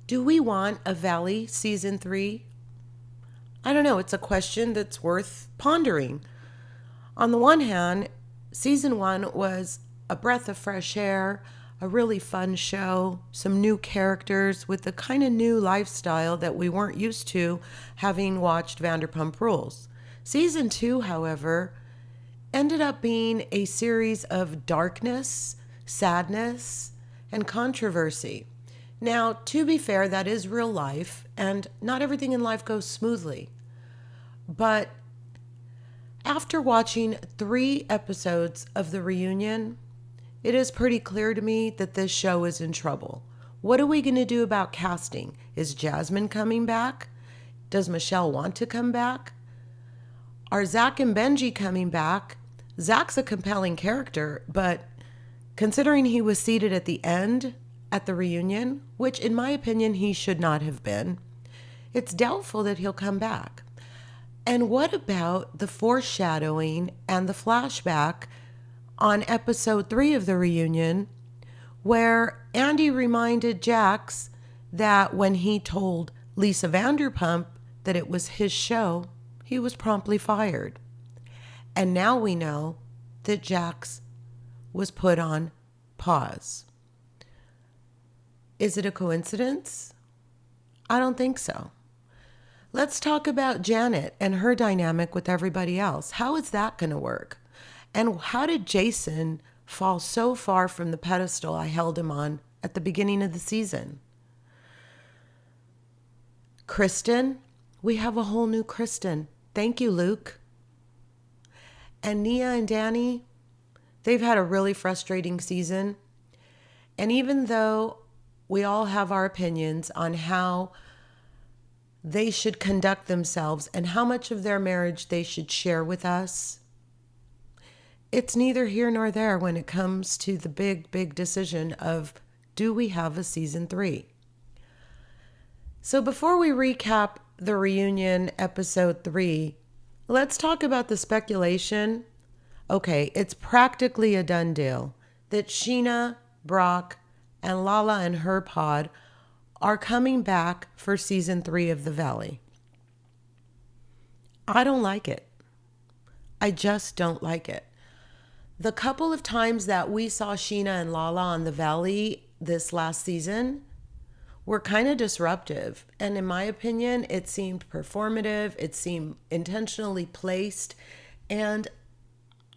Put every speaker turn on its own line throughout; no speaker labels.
Do we want a Valley season 3? I don't know. It's a question that's worth pondering. On the one hand, season 1 was a breath of fresh air, a really fun show, some new characters with the kind of new lifestyle that we weren't used to having watched Vanderpump Rules. Season 2, however, ended up being a series of darkness, sadness, and controversy. Now, to be fair, that is real life, and not everything in life goes smoothly. But after watching 3 episodes of the reunion, it is pretty clear to me that this show is in trouble. What are we going to do about casting? Is Jasmine coming back? Does Michelle want to come back? Are Zack and Benji coming back? Zack's a compelling character, but considering he was seated at the end at the reunion, which in my opinion he should not have been, it's doubtful that he'll come back. And what about the foreshadowing and the flashback on episode 3 of the reunion, where Andy reminded Jax that when he told Lisa Vanderpump that it was his show, he was promptly fired. And now we know that Jax was put on pause. Is it a coincidence? I don't think so. Let's talk about Janet and her dynamic with everybody else. How is that going to work? And how did Jason fall so far from the pedestal I held him on at the beginning of the season? Kristen, we have a whole new Kristen. Thank you, Luke. And Nia and Danny, they've had a really frustrating season. And even though we all have our opinions on how they should conduct themselves and how much of their marriage they should share with us, it's neither here nor there when it comes to the big decision of, do we have a season 3? So before we recap the reunion episode 3, let's talk about the speculation. Okay, it's practically a done deal that Sheena, Brock, and Lala and her pod are coming back for season 3 of The Valley. I don't like it. I just don't like it. The couple of times that we saw Sheena and Lala on The Valley this last season were kind of disruptive. And in my opinion, it seemed performative. It seemed intentionally placed. And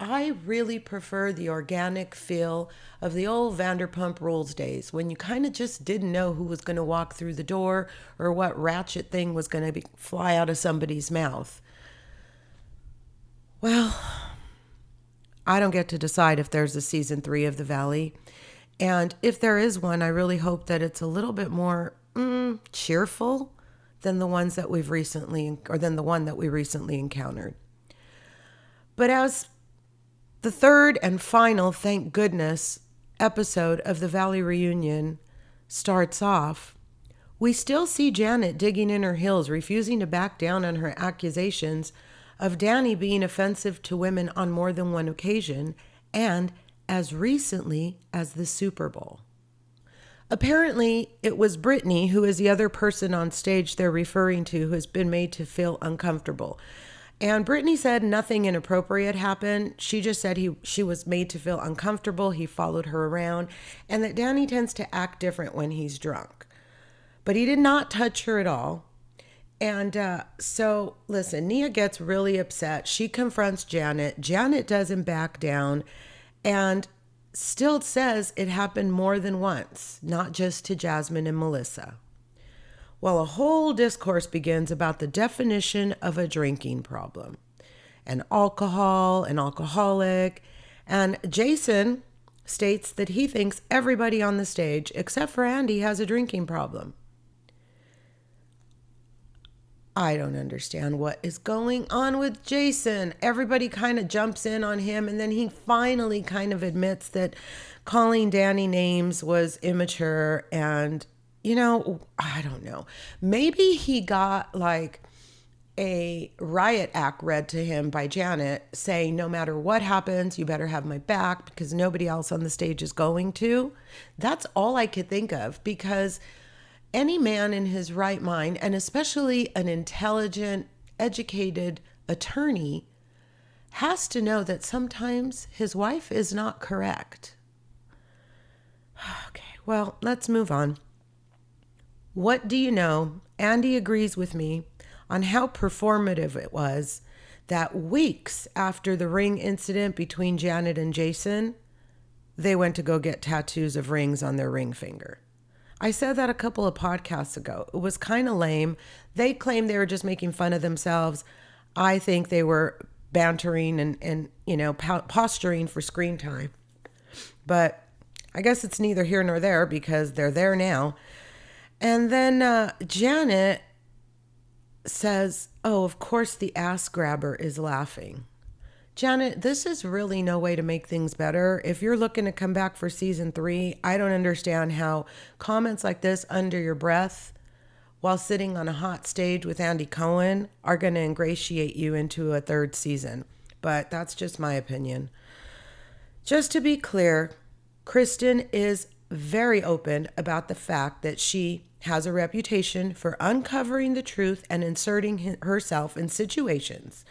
I really prefer the organic feel of the old Vanderpump Rules days when you kind of just didn't know who was going to walk through the door or what ratchet thing was going to fly out of somebody's mouth. Well, I don't get to decide if there's a season 3 of The Valley. And if there is one, I really hope that it's a little bit more cheerful than the ones that we've recently, or than the one that we recently encountered. But as the third and final, thank goodness, episode of the Valley reunion starts off, we still see Janet digging in her heels, refusing to back down on her accusations of Danny being offensive to women on more than one occasion, and as recently as the Super Bowl. Apparently, it was Brittany, who is the other person on stage they're referring to, who has been made to feel uncomfortable. And Brittany said nothing inappropriate happened. She just said she was made to feel uncomfortable. He followed her around, and that Danny tends to act different when he's drunk. But he did not touch her at all. And so, listen, Nia gets really upset. She confronts Janet. Janet doesn't back down and still says it happened more than once, not just to Jasmine and Melissa. Well, a whole discourse begins about the definition of a drinking problem and alcohol, an alcoholic. And Jason states that he thinks everybody on the stage, except for Andy, has a drinking problem. I don't understand what is going on with Jason. Everybody kind of jumps in on him, and then he finally kind of admits that calling Danny names was immature. And, you know, I don't know. Maybe he got like a riot act read to him by Janet saying, no matter what happens, you better have my back because nobody else on the stage is going to. That's all I could think of, because Any man in his right mind, and especially an intelligent, educated attorney, has to know that sometimes his wife is not correct. Okay, well, let's move on. What do you know? Andy agrees with me on how performative it was that weeks after the ring incident between Janet and Jason, they went to go get tattoos of rings on their ring finger. I said that a couple of podcasts ago. It was kind of lame. They claimed they were just making fun of themselves. I think they were bantering and posturing for screen time. But I guess it's neither here nor there because they're there now. And then Janet says, oh, of course the ass grabber is laughing. Janet, this is really no way to make things better. If you're looking to come back for season 3, I don't understand how comments like this under your breath while sitting on a hot stage with Andy Cohen are going to ingratiate you into a 3rd season. But that's just my opinion. Just to be clear, Kristen is very open about the fact that she has a reputation for uncovering the truth and inserting herself in situations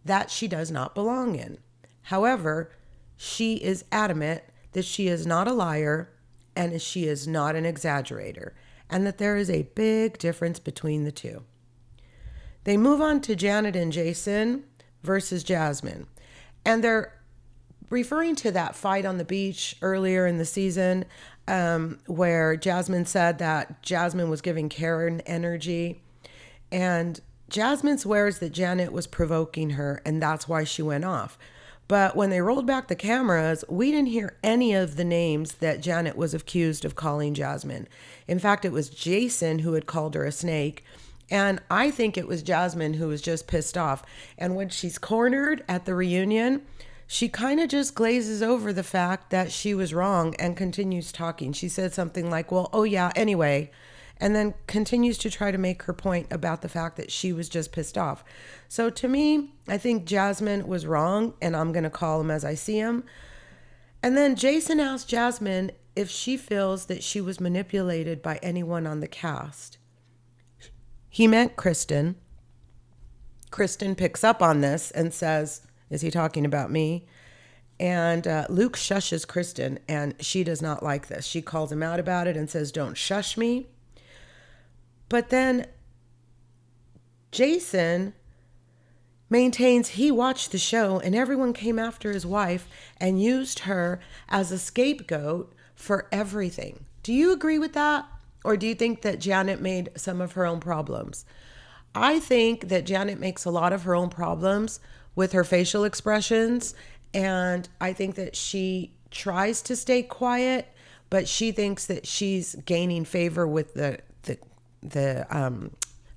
that she does not belong in. However, she is adamant that she is not a liar and she is not an exaggerator, and that there is a big difference between the two. They move on to Janet and Jason versus Jasmine, and they're referring to that fight on the beach earlier in the season where Jasmine said that Jasmine was giving Karen energy, and Jasmine swears that Janet was provoking her and that's why she went off. But when they rolled back the cameras, we didn't hear any of the names that Janet was accused of calling Jasmine. In fact, it was Jason who had called her a snake. And I think it was Jasmine who was just pissed off. And when she's cornered at the reunion, she kind of just glazes over the fact that she was wrong and continues talking. She said something like, well, oh yeah, anyway, and then continues to try to make her point about the fact that she was just pissed off. So to me, I think Jasmine was wrong, and I'm going to call him as I see him. And then Jason asked Jasmine if she feels that she was manipulated by anyone on the cast. He meant Kristen. Kristen picks up on this and says, is he talking about me? And Luke shushes Kristen, and she does not like this. She calls him out about it and says, don't shush me. But then Jason maintains he watched the show and everyone came after his wife and used her as a scapegoat for everything. Do you agree with that? Or do you think that Janet made some of her own problems? I think that Janet makes a lot of her own problems with her facial expressions. And I think that she tries to stay quiet, but she thinks that she's gaining favor with the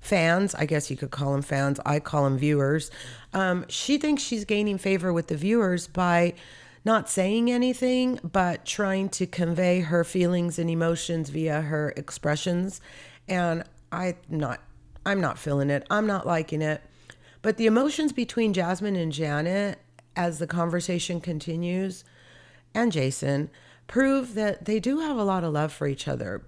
fans. I guess you could call them fans. I call them viewers. She thinks she's gaining favor with the viewers by not saying anything, but trying to convey her feelings and emotions via her expressions. And I'm not feeling it. I'm not liking it. But the emotions between Jasmine and Janet, as the conversation continues, and Jason, prove that they do have a lot of love for each other.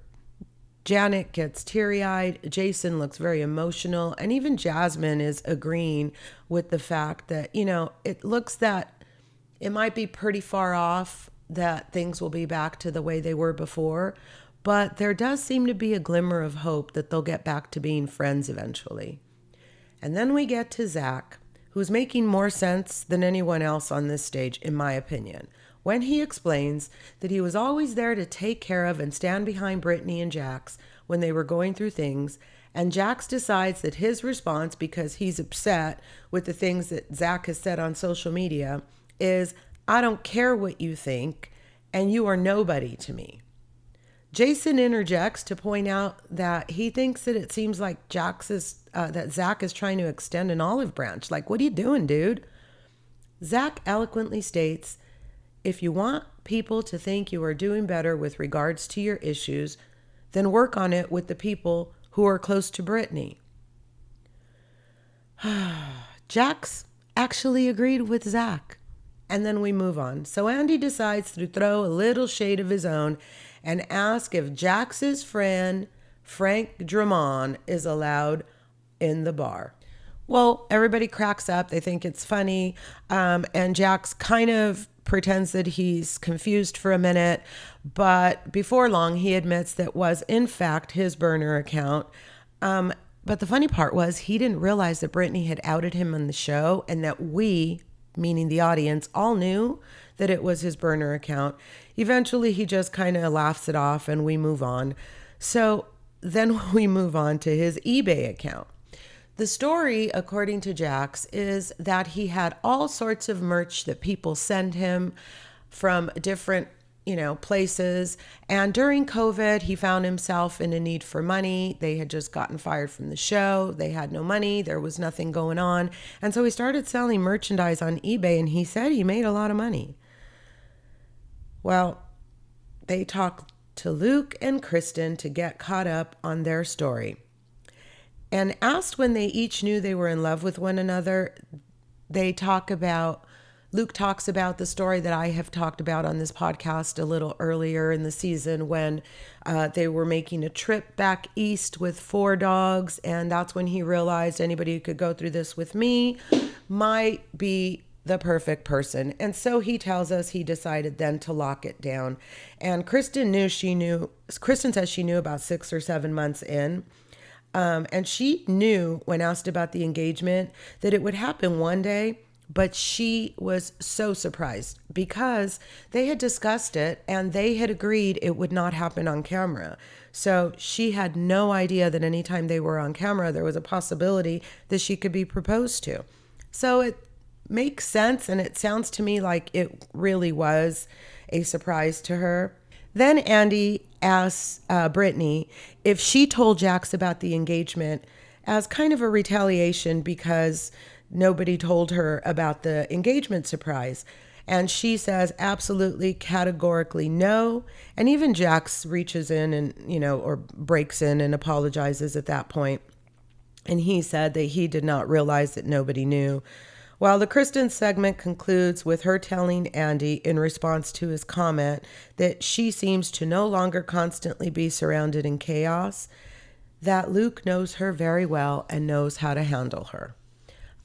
Janet gets teary-eyed, Jason looks very emotional, and even Jasmine is agreeing with the fact that, it looks that it might be pretty far off that things will be back to the way they were before, but there does seem to be a glimmer of hope that they'll get back to being friends eventually. And then we get to Zack, who's making more sense than anyone else on this stage, in my opinion, when he explains that he was always there to take care of and stand behind Brittany and Jax when they were going through things, and Jax decides that his response, because he's upset with the things that Zack has said on social media, is, I don't care what you think, and you are nobody to me. Jason interjects to point out that he thinks that it seems like that Zack is trying to extend an olive branch. Like, what are you doing, dude? Zack eloquently states, if you want people to think you are doing better with regards to your issues, then work on it with the people who are close to Brittany. Jax actually agreed with Zack. And then we move on. So Andy decides to throw a little shade of his own and ask if Jax's friend Frank Dremon is allowed in the bar. Well, everybody cracks up. They think it's funny. And Jax kind of pretends that he's confused for a minute. But before long, he admits that was, in fact, his burner account. But the funny part was he didn't realize that Brittany had outed him on the show and that we, meaning the audience, all knew that it was his burner account. Eventually, he just kind of laughs it off and we move on. So then we move on to his eBay account. The story, according to Jax, is that he had all sorts of merch that people send him from different, places. And during COVID, he found himself in a need for money. They had just gotten fired from the show. They had no money. There was nothing going on. And so he started selling merchandise on eBay, and he said he made a lot of money. Well, they talked to Luke and Kristen to get caught up on their story. And asked when they each knew they were in love with one another, Luke talks about the story that I have talked about on this podcast a little earlier in the season when they were making a trip back east with 4 dogs. And that's when he realized anybody who could go through this with me might be the perfect person. And so he tells us he decided then to lock it down. And Kristen says she knew about 6 or 7 months in. And she knew when asked about the engagement that it would happen one day, but she was so surprised because they had discussed it and they had agreed it would not happen on camera. So she had no idea that anytime they were on camera, there was a possibility that she could be proposed to. So it makes sense. And it sounds to me like it really was a surprise to her. Then Andy asks Brittany if she told Jax about the engagement as kind of a retaliation because nobody told her about the engagement surprise. And she says absolutely, categorically no. And even Jax reaches in and, or breaks in and apologizes at that point. And he said that he did not realize that nobody knew. While the Kristen segment concludes with her telling Andy in response to his comment that she seems to no longer constantly be surrounded in chaos, that Luke knows her very well and knows how to handle her.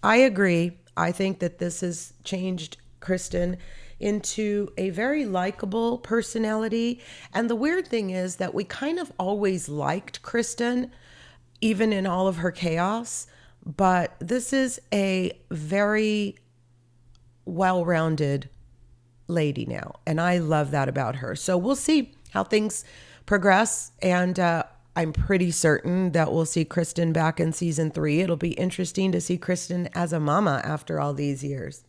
I agree. I think that this has changed Kristen into a very likable personality. And the weird thing is that we kind of always liked Kristen, even in all of her chaos. But this is a very well-rounded lady now. And I love that about her. So we'll see how things progress. And I'm pretty certain that we'll see Kristen back in season 3. It'll be interesting to see Kristen as a mama after all these years.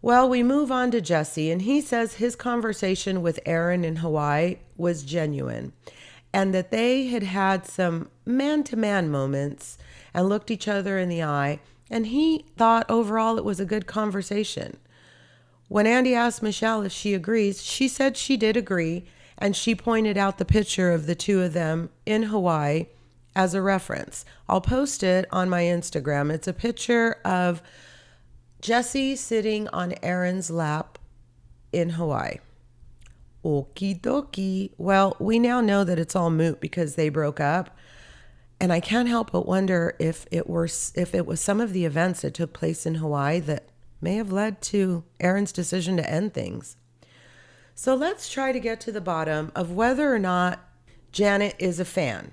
Well, we move on to Jesse. And he says his conversation with Aaron in Hawaii was genuine. And that they had had some man-to-man moments and looked each other in the eye, and he thought overall it was a good conversation. When Andy asked Michelle if she agrees, she said she did agree, and she pointed out the picture of the two of them in Hawaii as a reference. I'll post it on my Instagram. It's a picture of Jesse sitting on Aaron's lap in Hawaii. Okie dokie. Well, we now know that it's all moot because they broke up. And I can't help but wonder if it was some of the events that took place in Hawaii that may have led to Aaron's decision to end things. So let's try to get to the bottom of whether or not Janet is a fan.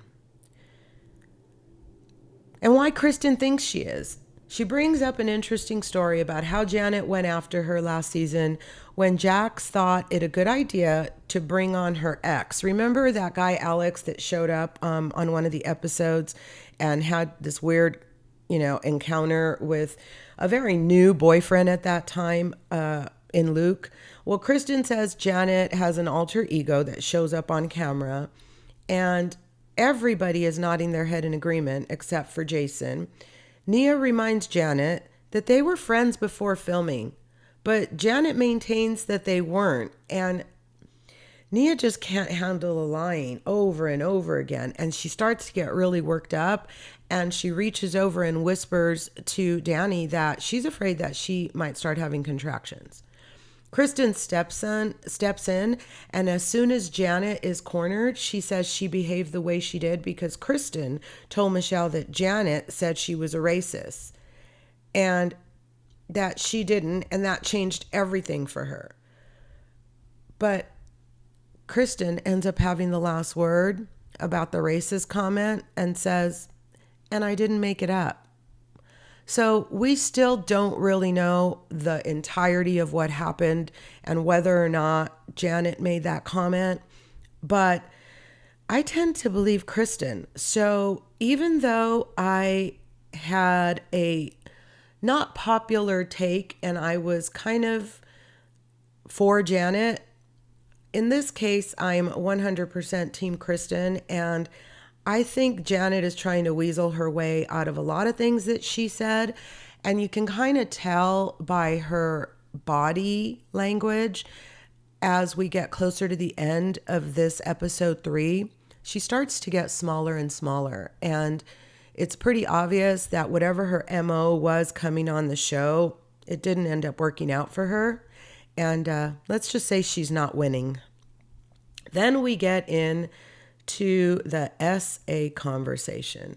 And why Kristen thinks she is. She brings up an interesting story about how Janet went after her last season when Jax thought it a good idea to bring on her ex. Remember that guy Alex that showed up on one of the episodes and had this weird, encounter with a very new boyfriend at that time in Luke? Well, Kristen says Janet has an alter ego that shows up on camera, and everybody is nodding their head in agreement except for Jason. Nia reminds Janet that they were friends before filming, but Janet maintains that they weren't, and Nia just can't handle lying over and over again, and she starts to get really worked up, and she reaches over and whispers to Danny that she's afraid that she might start having contractions. Kristen steps in, and as soon as Janet is cornered, she says she behaved the way she did because Kristen told Michelle that Janet said she was a racist and that she didn't, and that changed everything for her. But Kristen ends up having the last word about the racist comment and says, and I didn't make it up. So we still don't really know the entirety of what happened and whether or not Janet made that comment, but I tend to believe Kristen. So even though I had a not popular take and I was kind of for Janet, in this case, I'm 100% Team Kristen, and I think Janet is trying to weasel her way out of a lot of things that she said, and you can kind of tell by her body language as we get closer to the end of this episode 3, she starts to get smaller and smaller, and it's pretty obvious that whatever her MO was coming on the show, it didn't end up working out for her, and let's just say she's not winning. Then we get in to the SA conversation.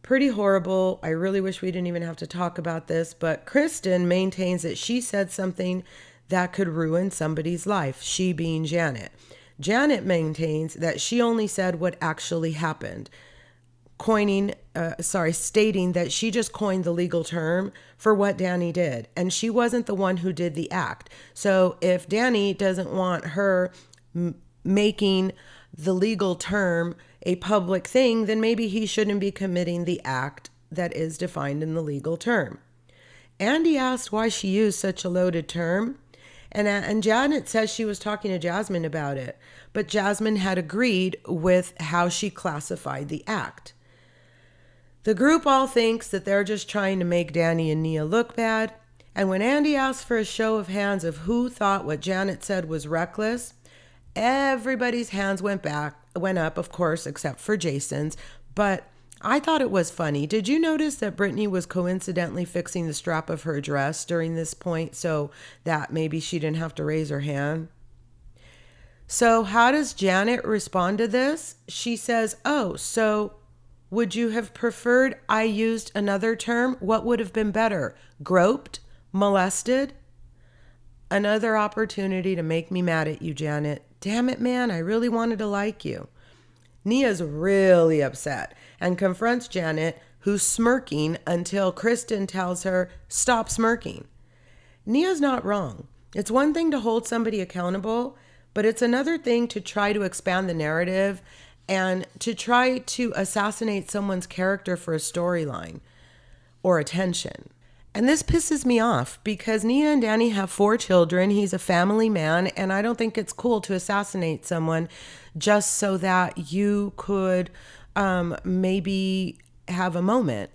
Pretty horrible. I really wish we didn't even have to talk about this, but Kristen maintains that she said something that could ruin somebody's life, she being Janet. Janet maintains that she only said what actually happened, stating that she just coined the legal term for what Danny did, and she wasn't the one who did the act. So if Danny doesn't want her making the legal term a public thing, then maybe he shouldn't be committing the act that is defined in the legal term. Andy asked why she used such a loaded term, and Janet says she was talking to Jasmine about it, but Jasmine had agreed with how she classified the act. The group all thinks that they're just trying to make Danny and Nia look bad, and when Andy asked for a show of hands of who thought what Janet said was reckless, everybody's hands went up, of course, except for Jason's, but I thought it was funny. Did you notice that Brittany was coincidentally fixing the strap of her dress during this point so that maybe she didn't have to raise her hand? So how does Janet respond to this? She says, oh, so would you have preferred I used another term? What would have been better? Groped? Molested? Another opportunity to make me mad at you, Janet. Damn it, man, I really wanted to like you. Nia's really upset and confronts Janet, who's smirking until Kristen tells her, stop smirking. Nia's not wrong. It's one thing to hold somebody accountable, but it's another thing to try to expand the narrative and to try to assassinate someone's character for a storyline or attention. And this pisses me off because Nia and Danny have 4 children. He's a family man, and I don't think it's cool to assassinate someone just so that you could maybe have a moment.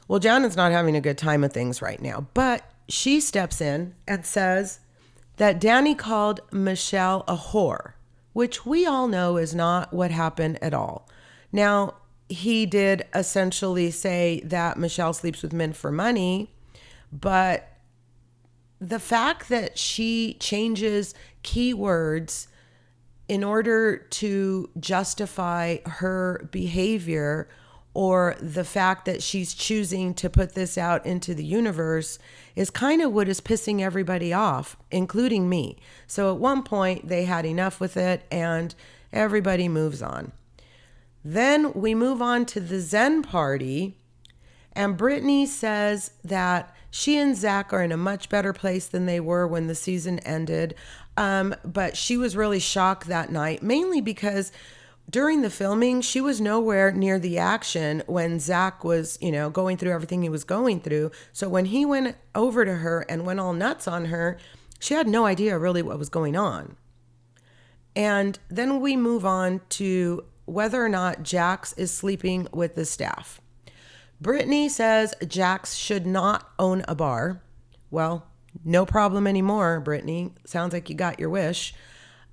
Well, Janet's not having a good time of things right now, but she steps in and says that Danny called Michelle a whore, which we all know is not what happened at all. Now, he did essentially say that Michelle sleeps with men for money, but the fact that she changes keywords in order to justify her behavior, or the fact that she's choosing to put this out into the universe, is kind of what is pissing everybody off, including me. So at one point they had enough with it and everybody moves on. Then we move on to the Zen party, and Brittany says that she and Zack are in a much better place than they were when the season ended. But she was really shocked that night, mainly because during the filming, she was nowhere near the action when Zack was, going through everything he was going through. So when he went over to her and went all nuts on her, she had no idea really what was going on. And then we move on to whether or not Jax is sleeping with the staff. Brittany says Jax should not own a bar. Well, no problem anymore, Brittany. Sounds like you got your wish.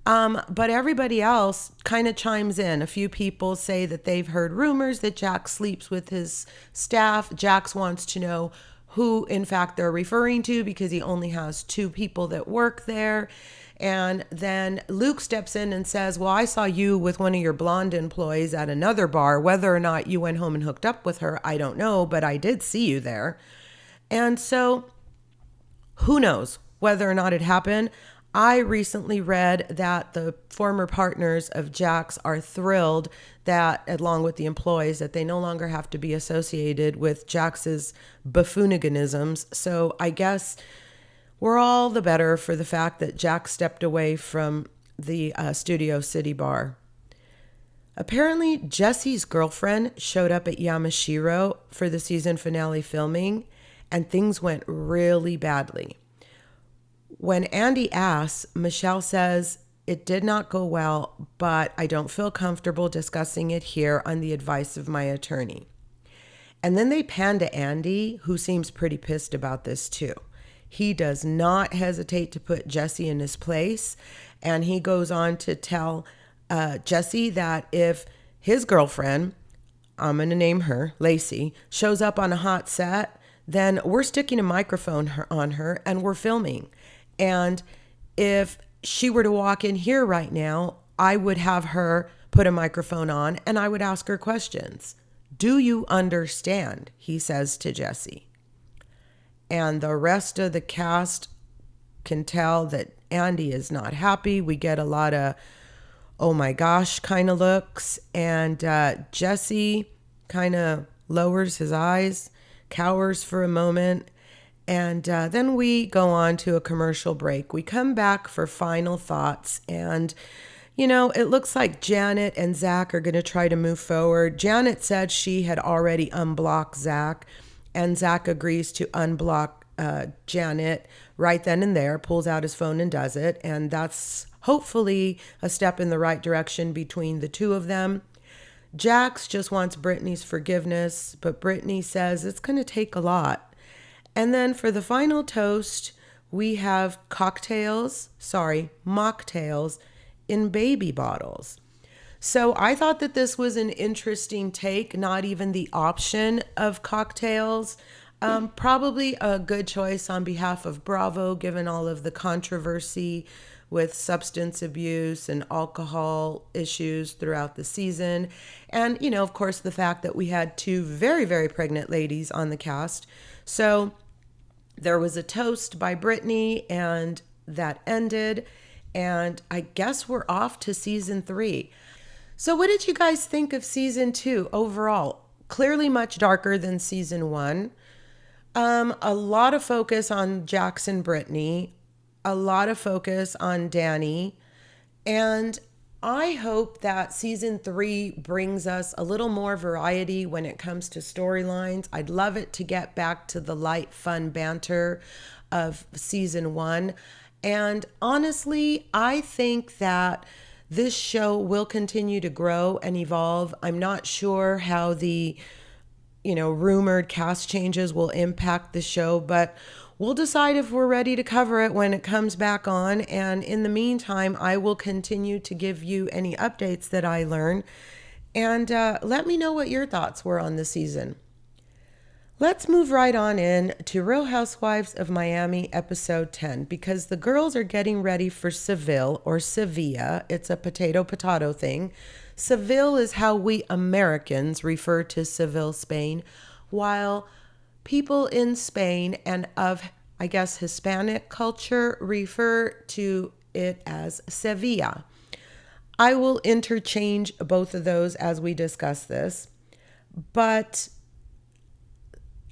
But everybody else kind of chimes in. A few people say that they've heard rumors that Jax sleeps with his staff. Jax wants to know who in fact they're referring to, because he only has 2 people that work there. And then Luke steps in and says, well, I saw you with one of your blonde employees at another bar. Whether or not you went home and hooked up with her, I don't know, but I did see you there. And so who knows whether or not it happened. I recently read that the former partners of Jack's are thrilled that, along with the employees, that they no longer have to be associated with Jax's buffooniganisms. So I guess we're all the better for the fact that Jack stepped away from the Studio City bar. Apparently, Jesse's girlfriend showed up at Yamashiro for the season finale filming, and things went really badly. When Andy asks, Michelle says, it did not go well, but I don't feel comfortable discussing it here on the advice of my attorney. And then they pan to Andy, who seems pretty pissed about this too. He does not hesitate to put Jesse in his place, and he goes on to tell Jesse that if his girlfriend, I'm going to name her, Lacy, shows up on a hot set, then we're sticking a microphone on her and we're filming. And if she were to walk in here right now, I would have her put a microphone on and I would ask her questions. Do you understand? He says to Jesse. And the rest of the cast can tell that Andy is not happy. We get a lot of, oh my gosh, kind of looks. And Jesse kind of lowers his eyes, cowers for a moment. And then we go on to a commercial break. We come back for final thoughts. And, you know, it looks like Janet and Zack are going to try to move forward. Janet said she had already unblocked Zack. And Zack agrees to unblock Janet right then and there, pulls out his phone and does it. And that's hopefully a step in the right direction between the two of them. Jax just wants Brittany's forgiveness, but Brittany says it's going to take a lot. And then for the final toast, we have mocktails in baby bottles. So I thought that this was an interesting take, not even the option of cocktails. Probably a good choice on behalf of Bravo, given all of the controversy with substance abuse and alcohol issues throughout the season. And, you know, of course, the fact that we had 2 very, very pregnant ladies on the cast. So there was a toast by Brittany and that ended. And I guess we're off to season 3. So what did you guys think of season 2 overall? Clearly much darker than season 1. A lot of focus on Jax and Brittany. A lot of focus on Danny. And I hope that season 3 brings us a little more variety when it comes to storylines. I'd love it to get back to the light, fun banter of season 1. And honestly, I think that this show will continue to grow and evolve. I'm not sure how the, rumored cast changes will impact the show, but we'll decide if we're ready to cover it when it comes back on. And in the meantime, I will continue to give you any updates that I learn. And let me know what your thoughts were on the season. Let's move right on in to Real Housewives of Miami episode 10, because the girls are getting ready for Seville or Sevilla. It's a potato thing. Seville is how we Americans refer to Seville, Spain, while people in Spain and of, I guess, Hispanic culture refer to it as Sevilla. I will interchange both of those as we discuss this, but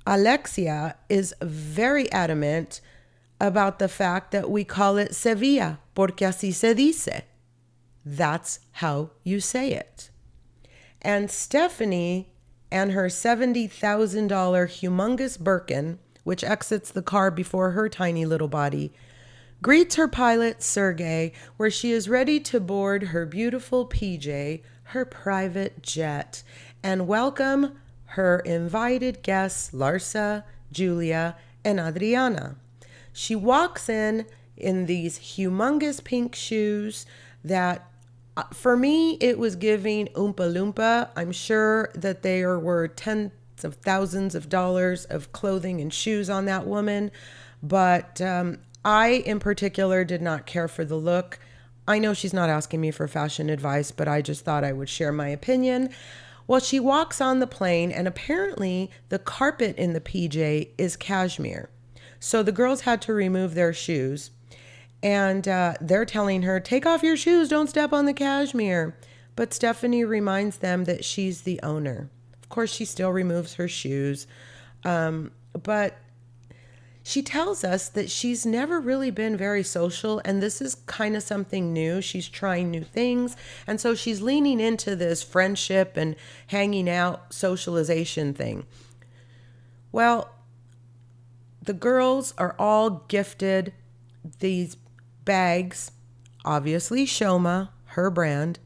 Alexia is very adamant about the fact that we call it Sevilla, porque así se dice. That's how you say it. And Stephanie and her $70,000 humongous Birkin, which exits the car before her tiny little body, greets her pilot, Sergey, where she is ready to board her beautiful PJ, her private jet, and welcome her invited guests, Larsa, Julia, and Adriana. She walks in these humongous pink shoes that, for me, it was giving Oompa Loompa. I'm sure that there were of thousands of dollars of clothing and shoes on that woman. But I, in particular, did not care for the look. I know she's not asking me for fashion advice, but I just thought I would share my opinion. Well, she walks on the plane, and apparently the carpet in the PJ is cashmere. So the girls had to remove their shoes. And they're telling her, take off your shoes, don't step on the cashmere. But Stephanie reminds them that she's the owner. Of course, she still removes her shoes. But she tells us that she's never really been very social, and this is kind of something new. She's trying new things. And so she's leaning into this friendship and hanging out socialization thing. Well, the girls are all gifted these bags, obviously Shoma, her brand,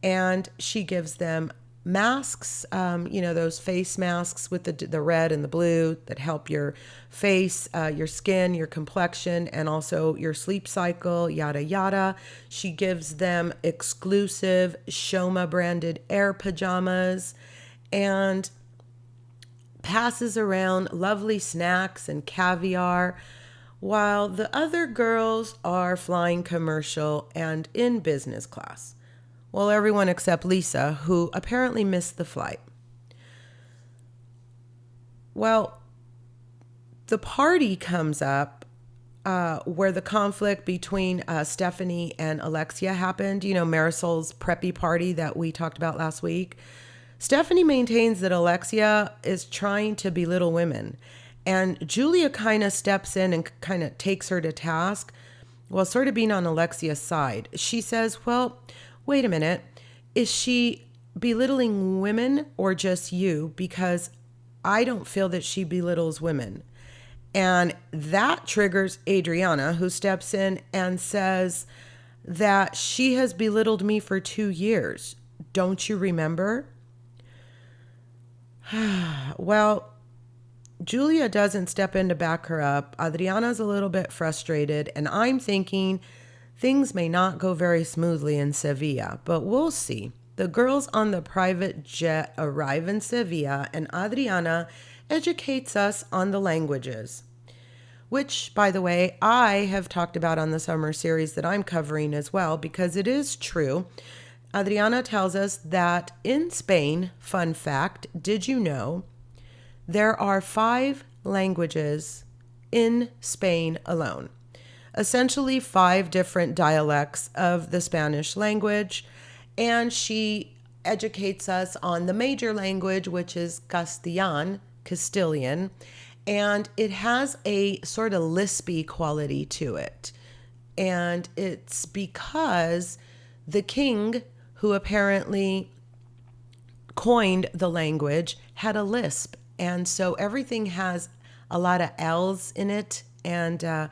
and she gives them masks, those face masks with the red and the blue that help your face, your skin, your complexion, and also your sleep cycle, yada, yada. She gives them exclusive Shoma branded air pajamas and passes around lovely snacks and caviar, while the other girls are flying commercial and in business class. Well, everyone except Lisa, who apparently missed the flight. Well, the party comes up where the conflict between Stephanie and Alexia happened. You know, Marisol's preppy party that we talked about last week. Stephanie maintains that Alexia is trying to belittle women. And Julia kind of steps in and kind of takes her to task, while sort of being on Alexia's side. She says, well, wait a minute. Is she belittling women or just you? Because I don't feel that she belittles women. And that triggers Adriana, who steps in and says that she has belittled me for 2 years. Don't you remember? Well, Julia doesn't step in to back her up. Adriana's a little bit frustrated, and I'm thinking things may not go very smoothly in Sevilla, but we'll see. The girls on the private jet arrive in Sevilla, and Adriana educates us on the languages, which, by the way, I have talked about on the summer series that I'm covering as well, because it is true. Adriana tells us that in Spain, fun fact, did you know, there are 5 languages in Spain alone. Essentially 5 different dialects of the Spanish language. And she educates us on the major language, which is Castilian. And it has a sort of lispy quality to it. And it's because the king, who apparently coined the language, had a lisp. And so everything has a lot of L's in it. And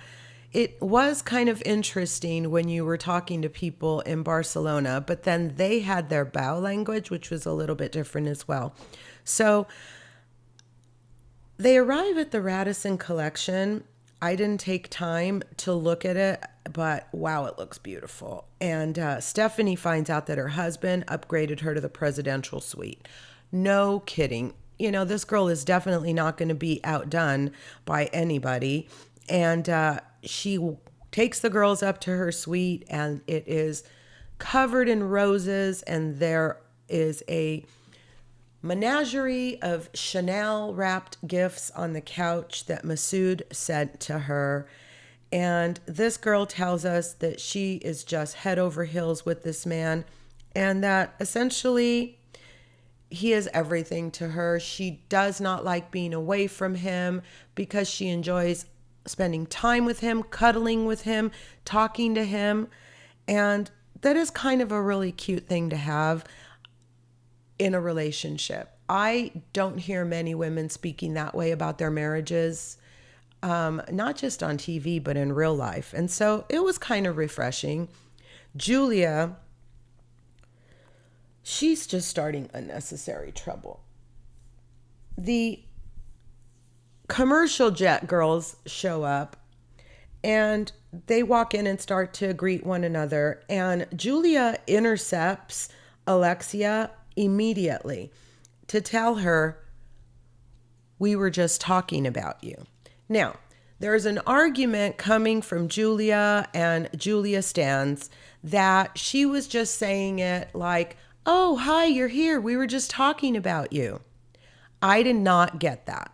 it was kind of interesting when you were talking to people in Barcelona, but then they had their bow language, which was a little bit different as well. So they arrive at the Radisson collection. I didn't take time to look at it, but wow, it looks beautiful. And Stephanie finds out that her husband upgraded her to the presidential suite. No kidding. You know, this girl is definitely not going to be outdone by anybody. And she takes the girls up to her suite, and it is covered in roses, and there is a menagerie of Chanel wrapped gifts on the couch that Masood sent to her. And this girl tells us that she is just head over heels with this man, and that essentially he is everything to her. She does not like being away from him because she enjoys spending time with him, cuddling with him, talking to him. And that is kind of a really cute thing to have in a relationship. I don't hear many women speaking that way about their marriages, not just on TV, but in real life. And so it was kind of refreshing. Julia, she's just starting unnecessary trouble. The commercial jet girls show up, and they walk in and start to greet one another. And Julia intercepts Alexia immediately to tell her, We were just talking about you. Now, there's an argument coming from Julia and Julia Stans that she was just saying it like, oh, hi, you're here. We were just talking about you. I did not get that.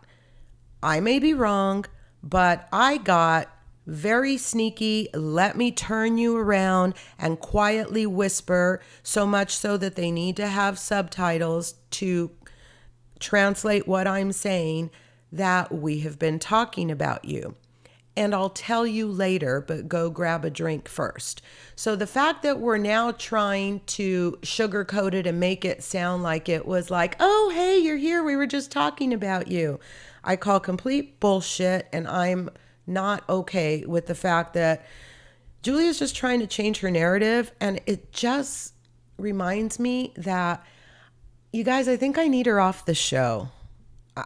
I may be wrong, but I got very sneaky, let me turn you around and quietly whisper, so much so that they need to have subtitles to translate what I'm saying, that we have been talking about you. And I'll tell you later, but go grab a drink first. So the fact that we're now trying to sugarcoat it and make it sound like it was like, oh, hey, you're here. We were just talking about you. I call complete bullshit, and I'm not okay with the fact that Julia's just trying to change her narrative. And it just reminds me that, you guys, I think I need her off the show.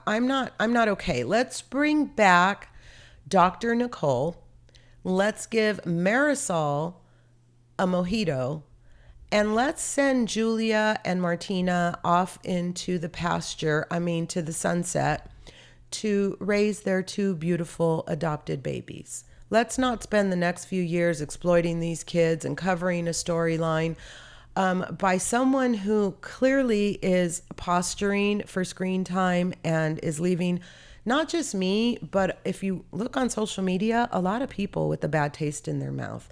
I'm not okay. Let's bring back Dr. Nicole. Let's give Marisol a mojito, and let's send Julia and Martina off into the pasture, to the sunset, to raise their two beautiful adopted babies. Let's not spend the next few years exploiting these kids and covering a storyline by someone who clearly is posturing for screen time and is leaving not just me, but if you look on social media, a lot of people with a bad taste in their mouth.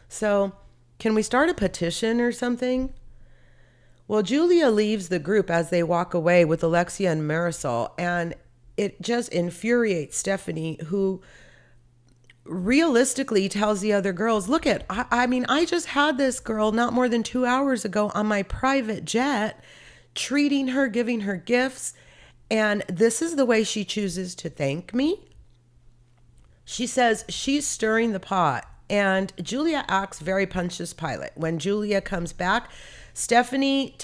So can we start a petition or something? Well, Julia leaves the group as they walk away with Alexia and Marisol, and it just infuriates Stephanie, who realistically tells the other girls, look I just had this girl not more than 2 hours ago on my private jet, treating her, giving her gifts, and this is the way she chooses to thank me. She says she's stirring the pot, and Julia acts very Pontius Pilate. When Julia comes back, Stephanie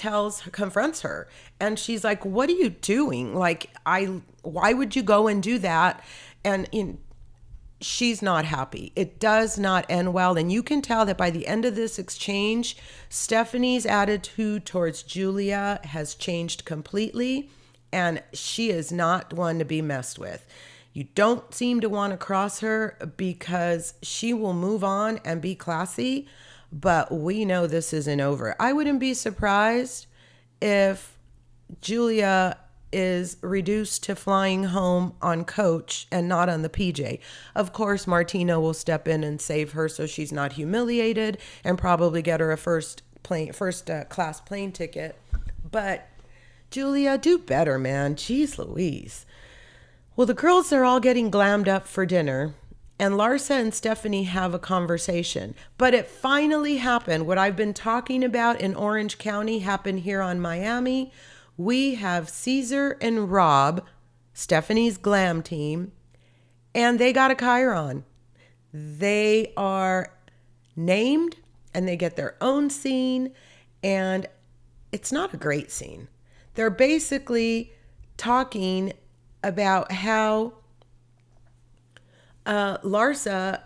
confronts her, and she's like, what are you doing? Why would you go and do that? And she's not happy. It does not end well. And you can tell that by the end of this exchange, Stephanie's attitude towards Julia has changed completely, and she is not one to be messed with. You don't seem to want to cross her because she will move on and be classy, but we know this isn't over. I wouldn't be surprised if Julia is reduced to flying home on coach and not on the PJ. Of course, Martina will step in and save her so she's not humiliated and probably get her a first class plane ticket. But Julia, do better, man. Jeez Louise. Well, the girls are all getting glammed up for dinner, and Larsa and Stephanie have a conversation. But it finally happened. What I've been talking about in Orange County happened here on Miami. We have Caesar and Rob, Stephanie's glam team, and they got a chyron. They are named, and they get their own scene, and it's not a great scene. They're basically talking about how Larsa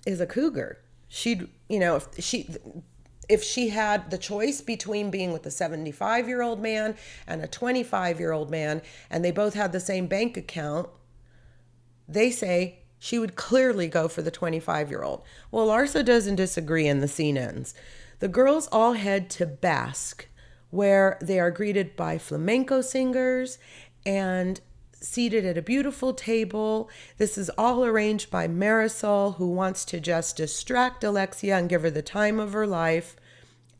is a cougar. If she had the choice between being with a 75-year-old man and a 25-year-old man, and they both had the same bank account, they say she would clearly go for the 25-year-old. Well, Larsa doesn't disagree, and the scene ends. The girls all head to Basque, where they are greeted by flamenco singers and seated at a beautiful table. This is all arranged by Marisol, who wants to just distract Alexia and give her the time of her life.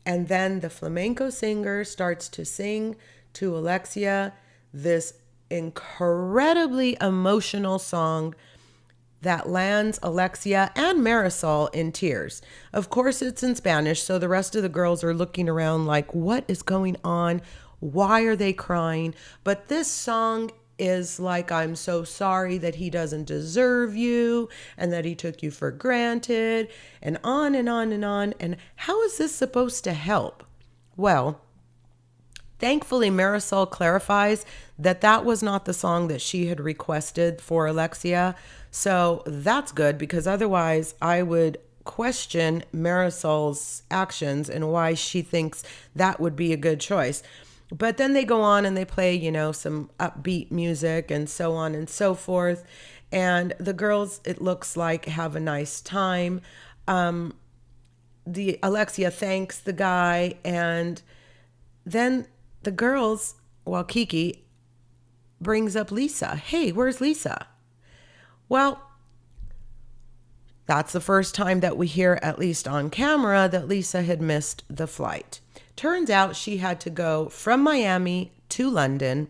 And then the flamenco singer starts to sing to Alexia this incredibly emotional song that lands Alexia and Marisol in tears. Of course, it's in Spanish, so the rest of the girls are looking around like, what is going on? Why are they crying? But this song is like, I'm so sorry that he doesn't deserve you and that he took you for granted, and on and on and on. And how is this supposed to help? Well, thankfully, Marisol clarifies that that was not the song that she had requested for Alexia. So that's good, because otherwise I would question Marisol's actions and why she thinks that would be a good choice. But then they go on and they play, some upbeat music and so on and so forth. And the girls, it looks like, have a nice time. The Alexia thanks the guy, and then the girls, Kiki brings up Lisa. Hey, where's Lisa? Well, that's the first time that we hear, at least on camera, that Lisa had missed the flight. Turns out she had to go from Miami to London,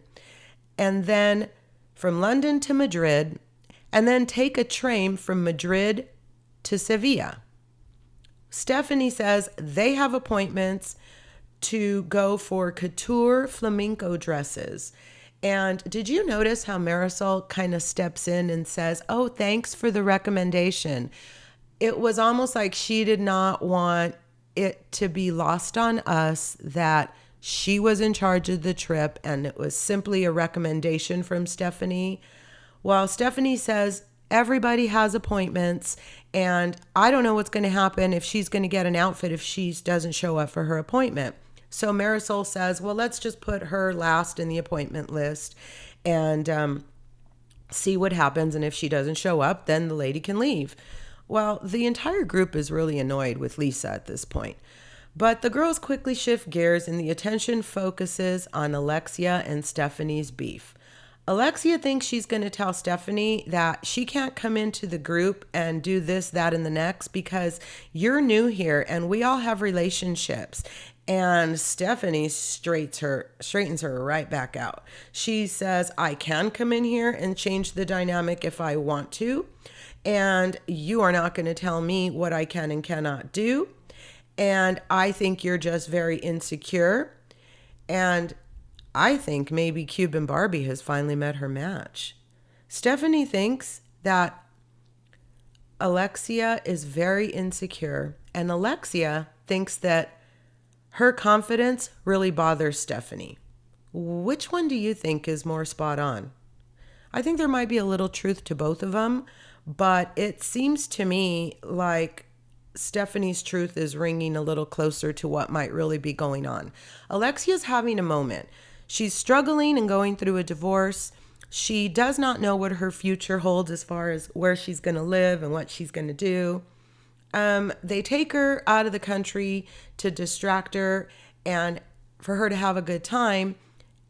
and then from London to Madrid, and then take a train from Madrid to Sevilla. Stephanie says they have appointments to go for couture flamenco dresses. And did you notice how Marisol kind of steps in and says, oh, thanks for the recommendation? It was almost like she did not want it to be lost on us that she was in charge of the trip and it was simply a recommendation from Stephanie. Well, Stephanie says everybody has appointments, and I don't know what's going to happen if she's going to get an outfit if she doesn't show up for her appointment. So Marisol says, well, let's just put her last in the appointment list and see what happens. And if she doesn't show up, then the lady can leave. Well, the entire group is really annoyed with Lisa at this point. But the girls quickly shift gears and the attention focuses on Alexia and Stephanie's beef. Alexia thinks she's going to tell Stephanie that she can't come into the group and do this, that, and the next because you're new here and we all have relationships. And Stephanie straightens her right back out. She says, I can come in here and change the dynamic if I want to. And you are not going to tell me what I can and cannot do. And I think you're just very insecure. And I think maybe Cuban Barbie has finally met her match. Stephanie thinks that Alexia is very insecure. And Alexia thinks that her confidence really bothers Stephanie. Which one do you think is more spot on? I think there might be a little truth to both of them, but it seems to me like Stephanie's truth is ringing a little closer to what might really be going on. Alexia's having a moment. She's struggling and going through a divorce. She does not know what her future holds as far as where she's going to live and what she's going to do. They take her out of the country to distract her and for her to have a good time.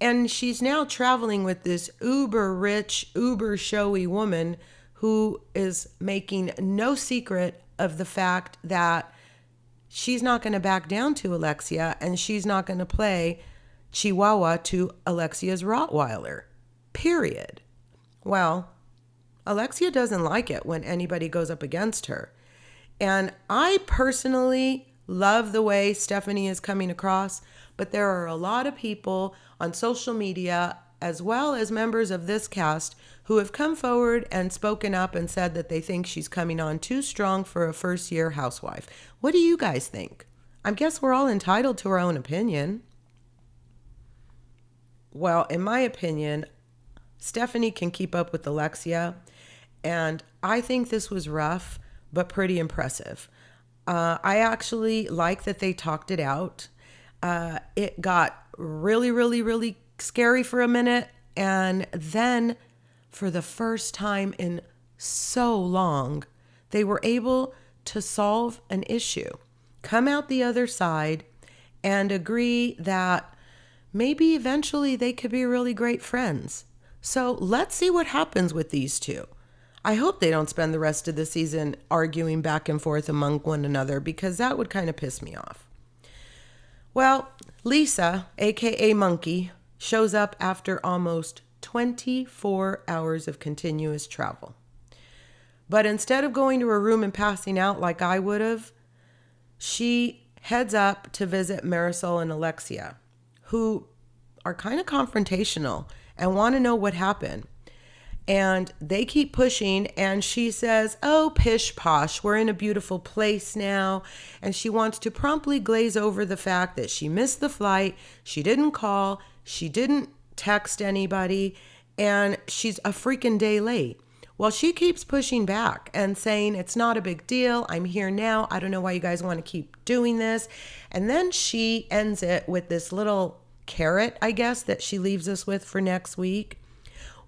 And she's now traveling with this uber rich, uber showy woman who is making no secret of the fact that she's not going to back down to Alexia and she's not going to play Chihuahua to Alexia's Rottweiler. Period. Well, Alexia doesn't like it when anybody goes up against her. And I personally love the way Stephanie is coming across, but there are a lot of people on social media, as well as members of this cast, who have come forward and spoken up and said that they think she's coming on too strong for a first-year housewife. What do you guys think? I guess we're all entitled to our own opinion. Well, in my opinion, Stephanie can keep up with Alexia, and I think this was rough, but pretty impressive. I actually like that they talked it out. It got really, really, really scary for a minute. And then for the first time in so long, they were able to solve an issue, come out the other side and agree that maybe eventually they could be really great friends. So let's see what happens with these two. I hope they don't spend the rest of the season arguing back and forth among one another because that would kind of piss me off. Well, Lisa, aka Monkey, shows up after almost 24 hours of continuous travel. But instead of going to her room and passing out like I would have, she heads up to visit Marisol and Alexia, who are kind of confrontational and want to know what happened. And they keep pushing, and she says, oh, pish posh, we're in a beautiful place now. And she wants to promptly glaze over the fact that she missed the flight, she didn't call, she didn't text anybody, and she's a freaking day late. Well, she keeps pushing back and saying, it's not a big deal, I'm here now, I don't know why you guys want to keep doing this. And then she ends it with this little carrot, I guess, that she leaves us with for next week.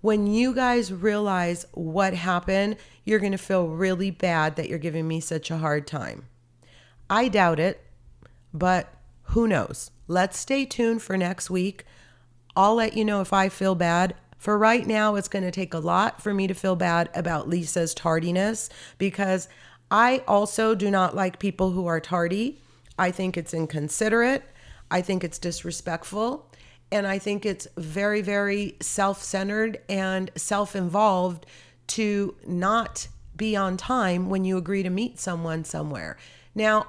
When you guys realize what happened, you're going to feel really bad that you're giving me such a hard time. I doubt it, but who knows? Let's stay tuned for next week. I'll let you know if I feel bad. For right now, it's going to take a lot for me to feel bad about Lisa's tardiness, because I also do not like people who are tardy. I think it's inconsiderate. I think it's disrespectful. And I think it's very, very self-centered and self-involved to not be on time when you agree to meet someone somewhere. Now,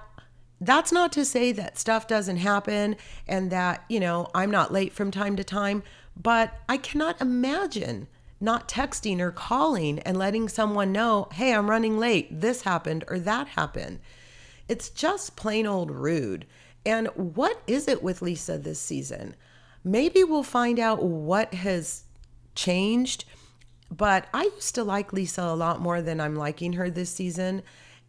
that's not to say that stuff doesn't happen and that, I'm not late from time to time, but I cannot imagine not texting or calling and letting someone know, hey, I'm running late. This happened or that happened. It's just plain old rude. And what is it with Lisa this season? Maybe we'll find out what has changed, but I used to like Lisa a lot more than I'm liking her this season.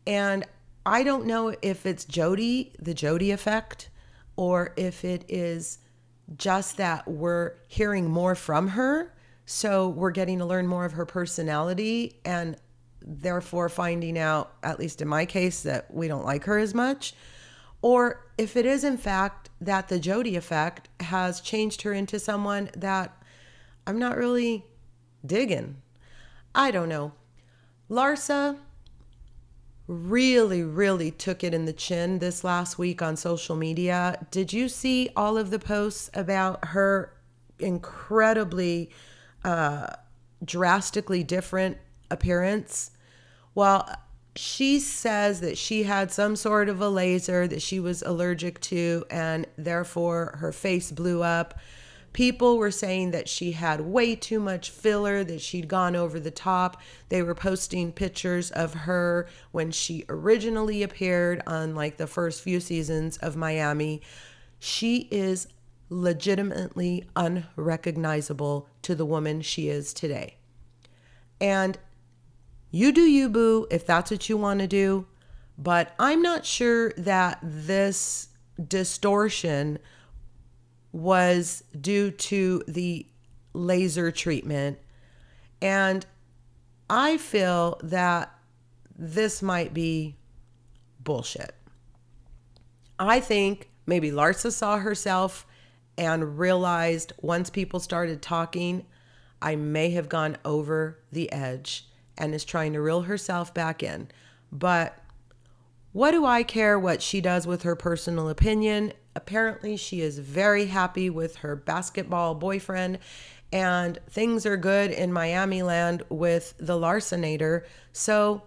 And I don't know if it's Jody, the Jody effect, or if it is just that we're hearing more from her. So we're getting to learn more of her personality and therefore finding out, at least in my case, that we don't like her as much. Or if it is in fact that the Jody effect has changed her into someone that I'm not really digging. I don't know. Larsa really, really took it in the chin this last week on social media. Did you see all of the posts about her incredibly drastically different appearance? Well, she says that she had some sort of a laser that she was allergic to, and therefore her face blew up. People were saying that she had way too much filler, that she'd gone over the top. They were posting pictures of her when she originally appeared on like the first few seasons of Miami. She is legitimately unrecognizable to the woman she is today. And you do you, boo, if that's what you want to do. But I'm not sure that this distortion was due to the laser treatment. And I feel that this might be bullshit. I think maybe Larsa saw herself and realized once people started talking, I may have gone over the edge, and is trying to reel herself back in. But what do I care what she does with her personal opinion? Apparently, she is very happy with her basketball boyfriend, and things are good in Miami land with the Larsonator. So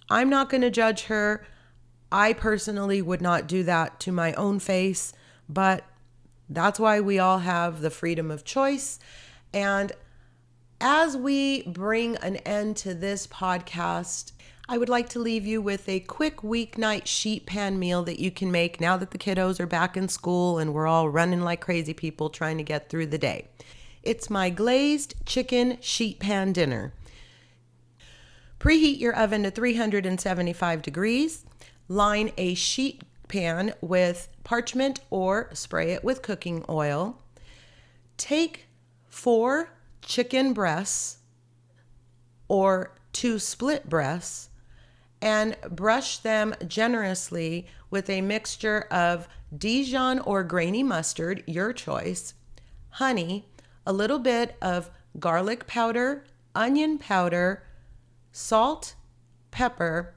I'm not going to judge her. I personally would not do that to my own face, but that's why we all have the freedom of choice. And as we bring an end to this podcast, I would like to leave you with a quick weeknight sheet pan meal that you can make now that the kiddos are back in school and we're all running like crazy people trying to get through the day. It's my glazed chicken sheet pan dinner. Preheat your oven to 375 degrees. Line a sheet pan with parchment or spray it with cooking oil. Take 4 chicken breasts or 2 split breasts and brush them generously with a mixture of Dijon or grainy mustard, your choice, honey, a little bit of garlic powder, onion powder, salt, pepper,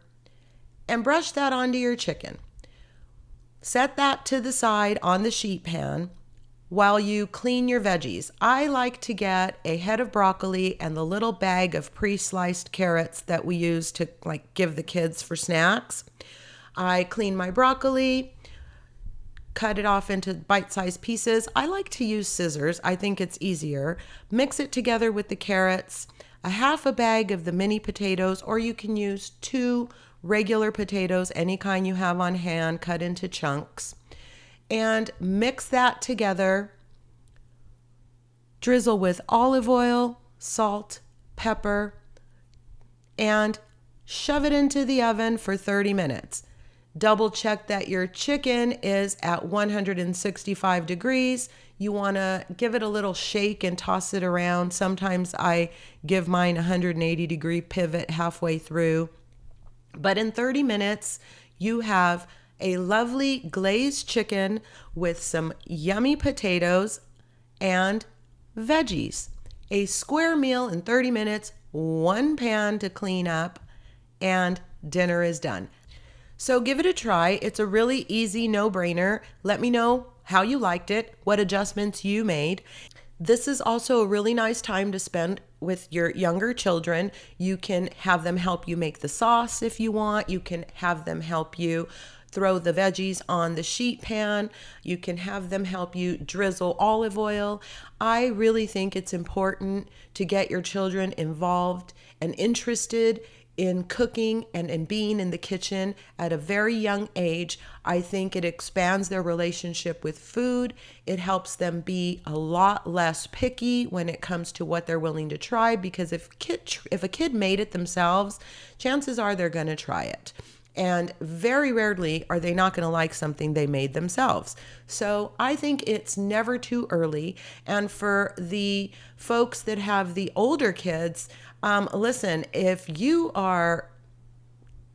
and brush that onto your chicken. Set that to the side on the sheet pan while you clean your veggies. I like to get a head of broccoli and the little bag of pre-sliced carrots that we use to give the kids for snacks. I clean my broccoli, cut it off into bite-sized pieces. I like to use scissors. I think it's easier. Mix it together with the carrots, a half a bag of the mini potatoes, or you can use 2 regular potatoes, any kind you have on hand, cut into chunks. And mix that together. Drizzle with olive oil, salt, pepper, and shove it into the oven for 30 minutes. Double check that your chicken is at 165 degrees. You want to give it a little shake and toss it around. Sometimes I give mine a 180 degree pivot halfway through. But in 30 minutes, you have a lovely glazed chicken with some yummy potatoes and veggies. A square meal in 30 minutes, one pan to clean up, and dinner is done. So give it a try. It's a really easy no-brainer. Let me know how you liked it, what adjustments you made. This is also a really nice time to spend with your younger children. You can have them help you make the sauce if you want. You can have them help you throw the veggies on the sheet pan. You can have them help you drizzle olive oil. I really think it's important to get your children involved and interested in cooking and in being in the kitchen at a very young age. I think it expands their relationship with food. It helps them be a lot less picky when it comes to what they're willing to try, because if a kid made it themselves, chances are they're going to try it. And very rarely are they not going to like something they made themselves. So I think it's never too early. And for the folks that have the older kids, listen, if you are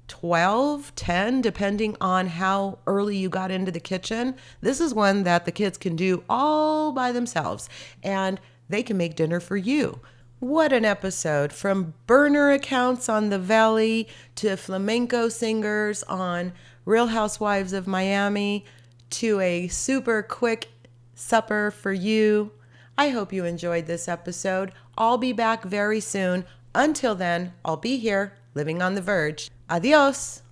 12, 10, depending on how early you got into the kitchen, this is one that the kids can do all by themselves, and they can make dinner for you. What an episode. From burner accounts on the Valley to flamenco singers on Real Housewives of Miami to a super quick supper for you. I hope you enjoyed this episode. I'll be back very soon. Until then, I'll be here, living on the verge. Adios.